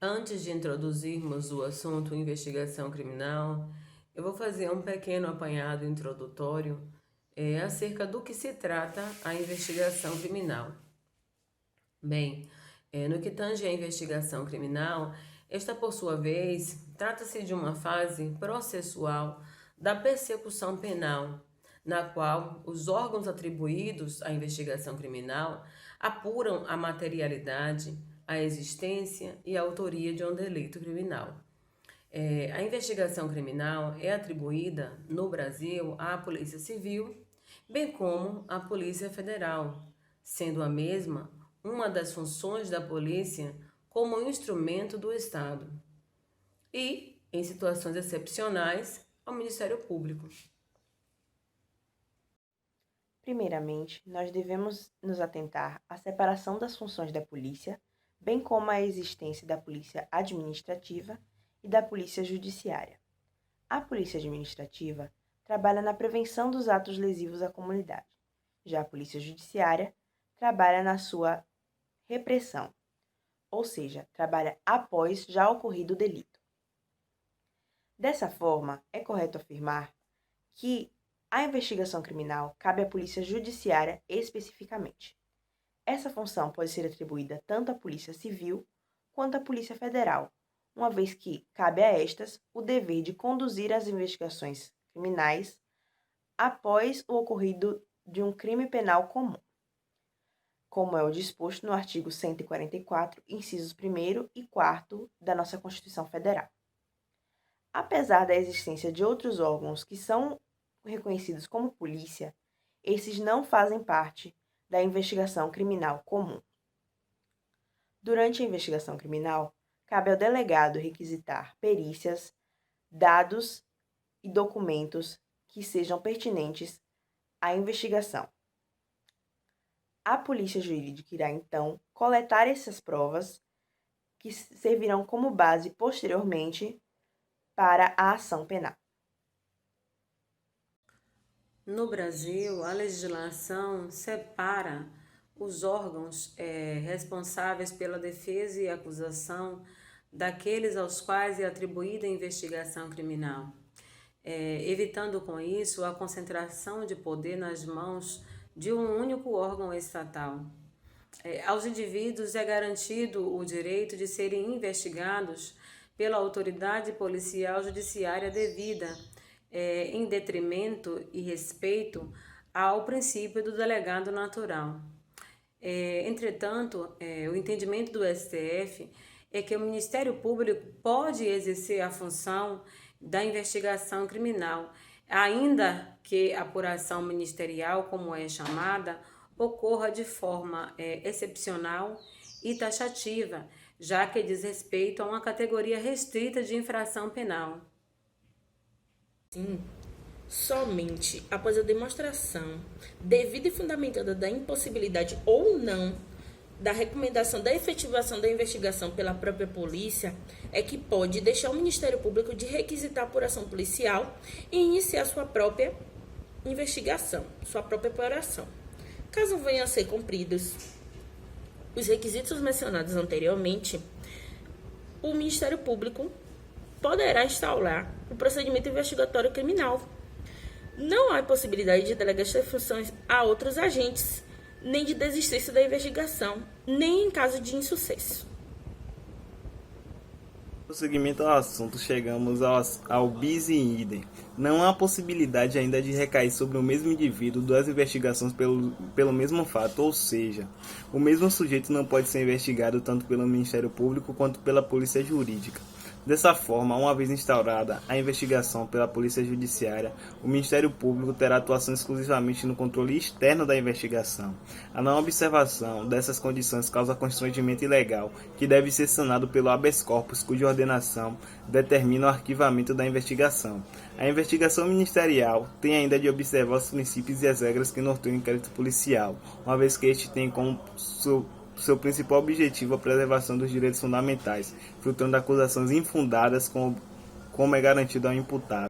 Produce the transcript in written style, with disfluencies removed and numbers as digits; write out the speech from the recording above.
Antes de introduzirmos o assunto investigação criminal, eu vou fazer um pequeno apanhado introdutório acerca do que se trata a investigação criminal. Bem, no que tange à investigação criminal, esta, por sua vez, trata-se de uma fase processual da persecução penal, na qual os órgãos atribuídos à investigação criminal apuram a materialidade, a existência e a autoria de um delito criminal. A investigação criminal é atribuída no Brasil à Polícia Civil, bem como à Polícia Federal, sendo a mesma uma das funções da polícia como um instrumento do Estado e, em situações excepcionais, ao Ministério Público. Primeiramente, nós devemos nos atentar à separação das funções da polícia, bem como à existência da polícia administrativa e da polícia judiciária. A polícia administrativa trabalha na prevenção dos atos lesivos à comunidade. Já a polícia judiciária trabalha na sua repressão, ou seja, trabalha após já ocorrido o delito. Dessa forma, é correto afirmar que a investigação criminal cabe à polícia judiciária especificamente. Essa função pode ser atribuída tanto à polícia civil quanto à polícia federal, uma vez que cabe a estas o dever de conduzir as investigações criminais após o ocorrido de um crime penal comum, como é o disposto no artigo 144, incisos 1º e 4º da nossa Constituição Federal. Apesar da existência de outros órgãos que são reconhecidos como polícia, esses não fazem parte da investigação criminal comum. Durante a investigação criminal, cabe ao delegado requisitar perícias, dados e documentos que sejam pertinentes à investigação. A polícia jurídica irá, então, coletar essas provas que servirão como base posteriormente para a ação penal. No Brasil, a legislação separa os órgãos responsáveis pela defesa e acusação daqueles aos quais é atribuída a investigação criminal, evitando com isso a concentração de poder nas mãos de um único órgão estatal. Aos indivíduos é garantido o direito de serem investigados pela autoridade policial judiciária devida, em detrimento e respeito ao princípio do delegado natural. Entretanto, o entendimento do STF é que o Ministério Público pode exercer a função da investigação criminal, ainda que a apuração ministerial, como é chamada, ocorra de forma excepcional e taxativa, já que diz respeito a uma categoria restrita de infração penal. Sim, somente após a demonstração devida e fundamentada da impossibilidade ou não da recomendação da efetivação da investigação pela própria polícia é que pode deixar o Ministério Público de requisitar a apuração policial e iniciar sua própria investigação, sua própria apuração. Caso venham a ser cumpridos os requisitos mencionados anteriormente, o Ministério Público poderá instaurar o procedimento investigatório criminal. Não há possibilidade de delegar essas funções a outros agentes, nem de desistência da investigação, nem em caso de insucesso. No seguimento ao assunto, chegamos ao bis in idem. Não há possibilidade ainda de recair sobre o mesmo indivíduo duas investigações pelo mesmo fato, ou seja, o mesmo sujeito não pode ser investigado tanto pelo Ministério Público quanto pela Polícia Jurídica. Dessa forma, uma vez instaurada a investigação pela Polícia Judiciária, o Ministério Público terá atuação exclusivamente no controle externo da investigação. A não observação dessas condições causa constrangimento ilegal, que deve ser sanado pelo habeas corpus, cuja ordenação determina o arquivamento da investigação. A investigação ministerial tem ainda de observar os princípios e as regras que norteiam o inquérito policial, uma vez que este tem como seu principal objetivo a preservação dos direitos fundamentais, filtrando acusações infundadas como é garantido ao imputado.